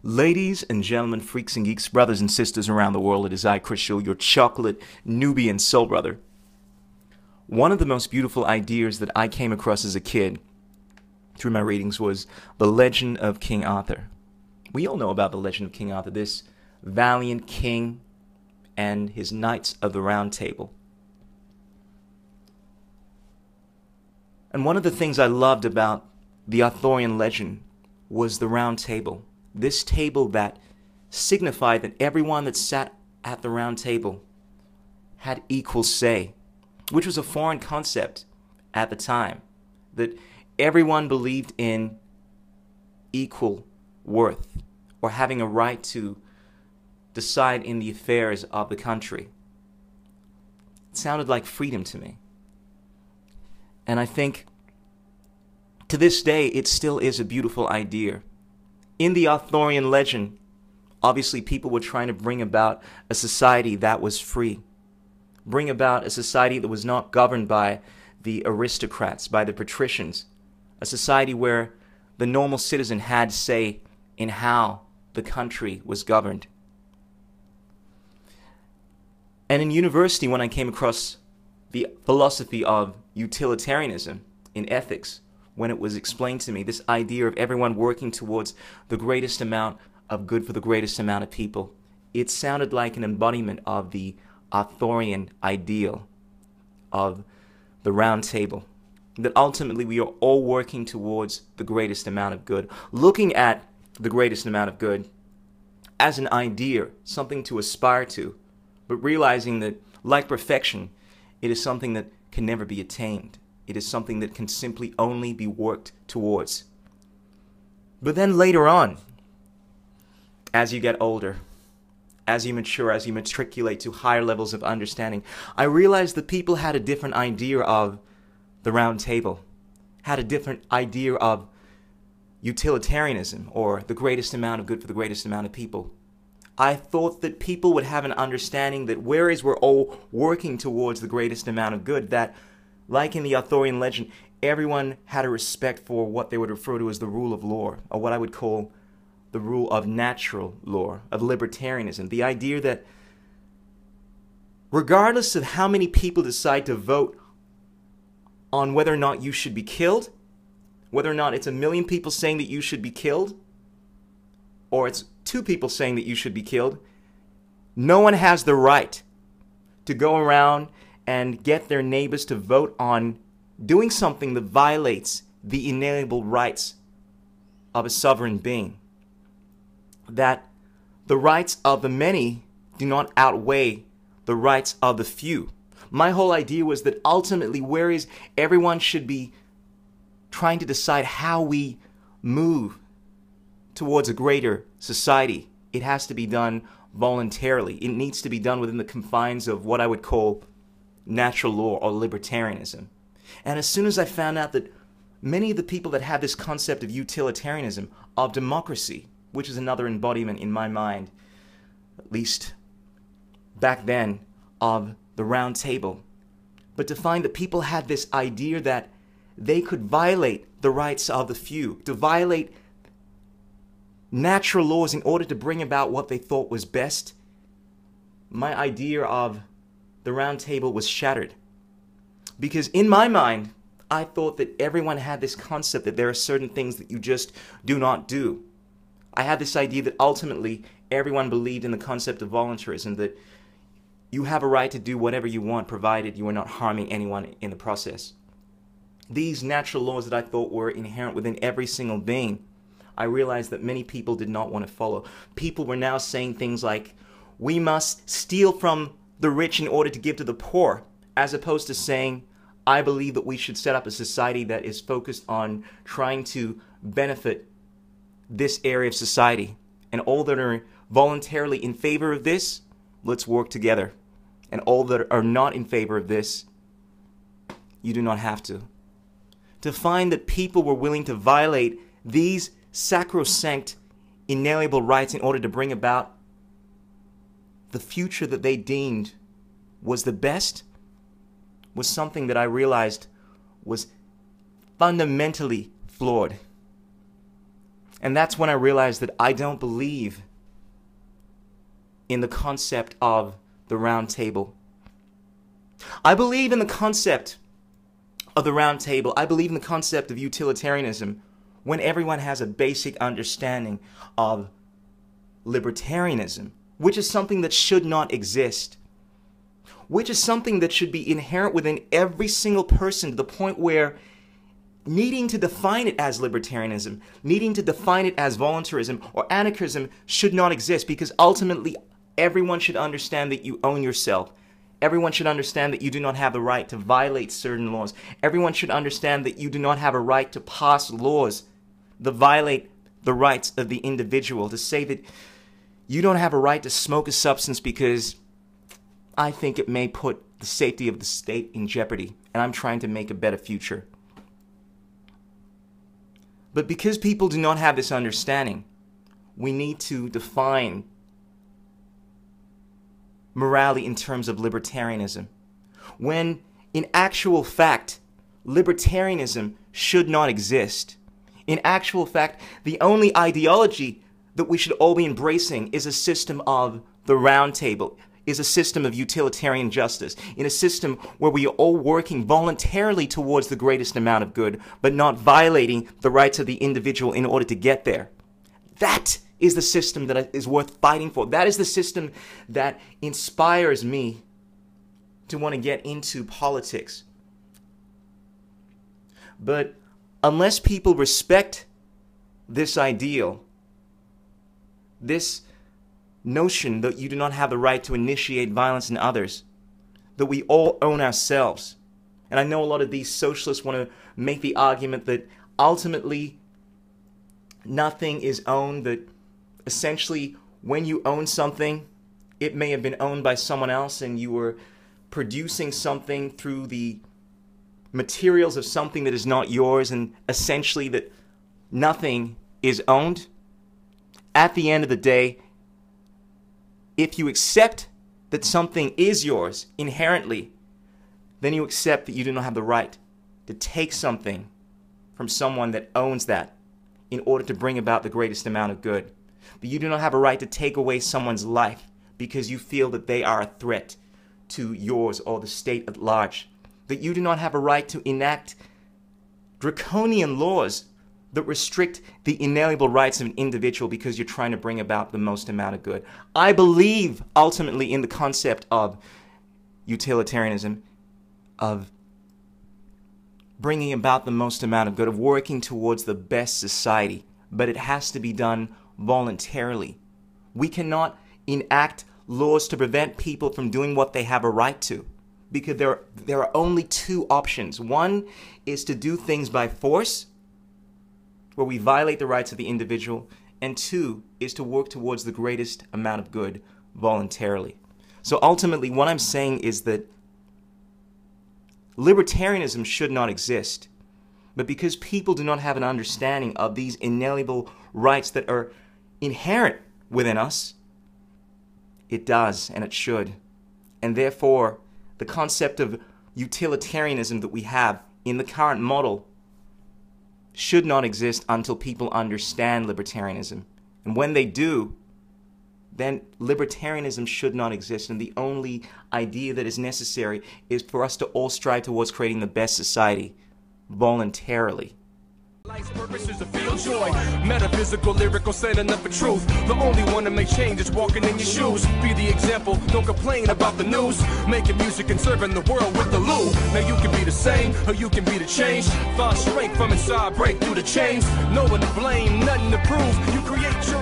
Ladies and gentlemen, freaks and geeks, brothers and sisters around the world, it is I, Crystal, your chocolate Nubian soul brother. One of the most beautiful ideas that I came across as a kid through my readings was the legend of King Arthur. We all know about the legend of King Arthur, this valiant king and his knights of the Round Table. And one of the things I loved about the Arthurian legend was the Round Table. This table that signified that everyone that sat at the Round Table had equal say, which was a foreign concept at the time, that everyone believed in equal worth or having a right to decide in the affairs of the country. It sounded like freedom to me. And I think to this day, it still is a beautiful idea. In the Arthurian legend, obviously people were trying to bring about a society that was free, bring about a society that was not governed by the aristocrats, by the patricians, a society where the normal citizen had say in how the country was governed. And in university, when I came across the philosophy of utilitarianism in ethics, when it was explained to me, this idea of everyone working towards the greatest amount of good for the greatest amount of people, it sounded like an embodiment of the Arthurian ideal of the Round Table, that ultimately we are all working towards the greatest amount of good, looking at the greatest amount of good as an idea, something to aspire to, but realizing that, like perfection, it is something that can never be attained. It is something that can simply only be worked towards. But then later on, as you get older, as you mature, as you matriculate to higher levels of understanding, I realized that people had a different idea of the Round Table, had a different idea of utilitarianism, or the greatest amount of good for the greatest amount of people. I thought that people would have an understanding that whereas we're all working towards the greatest amount of good, that like in the Arthurian legend, everyone had a respect for what they would refer to as the rule of law, or what I would call the rule of natural law, of libertarianism. The idea that regardless of how many people decide to vote on whether or not you should be killed, whether or not it's 1 million people saying that you should be killed, or it's 2 people saying that you should be killed, no one has the right to go around and get their neighbors to vote on doing something that violates the inalienable rights of a sovereign being. That the rights of the many do not outweigh the rights of the few. My whole idea was that ultimately, whereas everyone should be trying to decide how we move towards a greater society, it has to be done voluntarily. It needs to be done within the confines of what I would call natural law or libertarianism. And as soon as I found out that many of the people that have this concept of utilitarianism, of democracy, which is another embodiment in my mind, at least back then, of the Round Table, but to find that people had this idea that they could violate the rights of the few, to violate natural laws in order to bring about what they thought was best, my idea of the Round Table was shattered. Because in my mind, I thought that everyone had this concept that there are certain things that you just do not do. I had this idea that ultimately everyone believed in the concept of voluntarism, that you have a right to do whatever you want provided you are not harming anyone in the process. These natural laws that I thought were inherent within every single being, I realized that many people did not want to follow. People were now saying things like, we must steal from the rich in order to give to the poor, as opposed to saying, I believe that we should set up a society that is focused on trying to benefit this area of society. And all that are voluntarily in favor of this, let's work together. And all that are not in favor of this, you do not have to. To find that people were willing to violate these sacrosanct, inalienable rights in order to bring about the future that they deemed was the best, was something that I realized was fundamentally flawed. And that's when I realized that I don't believe in the concept of the round table. I believe in the concept of the round table. I believe in the concept of utilitarianism when everyone has a basic understanding of libertarianism, which is something that should not exist, which is something that should be inherent within every single person to the point where needing to define it as libertarianism, needing to define it as voluntarism or anarchism should not exist, because ultimately everyone should understand that you own yourself. Everyone should understand that you do not have the right to violate certain laws. Everyone should understand that you do not have a right to pass laws that violate the rights of the individual, to say that you don't have a right to smoke a substance because I think it may put the safety of the state in jeopardy, and I'm trying to make a better future. But because people do not have this understanding, we need to define morality in terms of libertarianism, when in actual fact, libertarianism should not exist. In actual fact, the only ideology that we should all be embracing is a system of the round table, is a system of utilitarian justice, in a system where we are all working voluntarily towards the greatest amount of good, but not violating the rights of the individual in order to get there. That is the system that is worth fighting for. That is the system that inspires me to want to get into politics. But unless people respect this ideal, this notion that you do not have the right to initiate violence in others, that we all own ourselves. And I know a lot of these socialists want to make the argument that ultimately nothing is owned, that essentially when you own something, it may have been owned by someone else and you were producing something through the materials of something that is not yours, and essentially that nothing is owned. At the end of the day, if you accept that something is yours inherently, then you accept that you do not have the right to take something from someone that owns that in order to bring about the greatest amount of good. That you do not have a right to take away someone's life because you feel that they are a threat to yours or the state at large. That you do not have a right to enact draconian laws that restrict the inalienable rights of an individual because you're trying to bring about the most amount of good. I believe ultimately in the concept of utilitarianism, of bringing about the most amount of good, of working towards the best society, but it has to be done voluntarily. We cannot enact laws to prevent people from doing what they have a right to, because there are only two options. One is to do things by force, where we violate the rights of the individual, and two is to work towards the greatest amount of good voluntarily. So ultimately, what I'm saying is that libertarianism should not exist, but because people do not have an understanding of these inalienable rights that are inherent within us, it does, and it should. And therefore, the concept of utilitarianism that we have in the current model should not exist until people understand libertarianism. And when they do, then libertarianism should not exist. And the only idea that is necessary is for us to all strive towards creating the best society voluntarily. Life's purpose is to feel joy. Metaphysical, lyrical, saying enough for truth. The only one to make change is walking in your shoes. Be the example, don't complain about the news. Making music and serving the world with the loo. Now you can be the same, or you can be the change. Find strength from inside, break through the chains. No one to blame, nothing to prove. You create your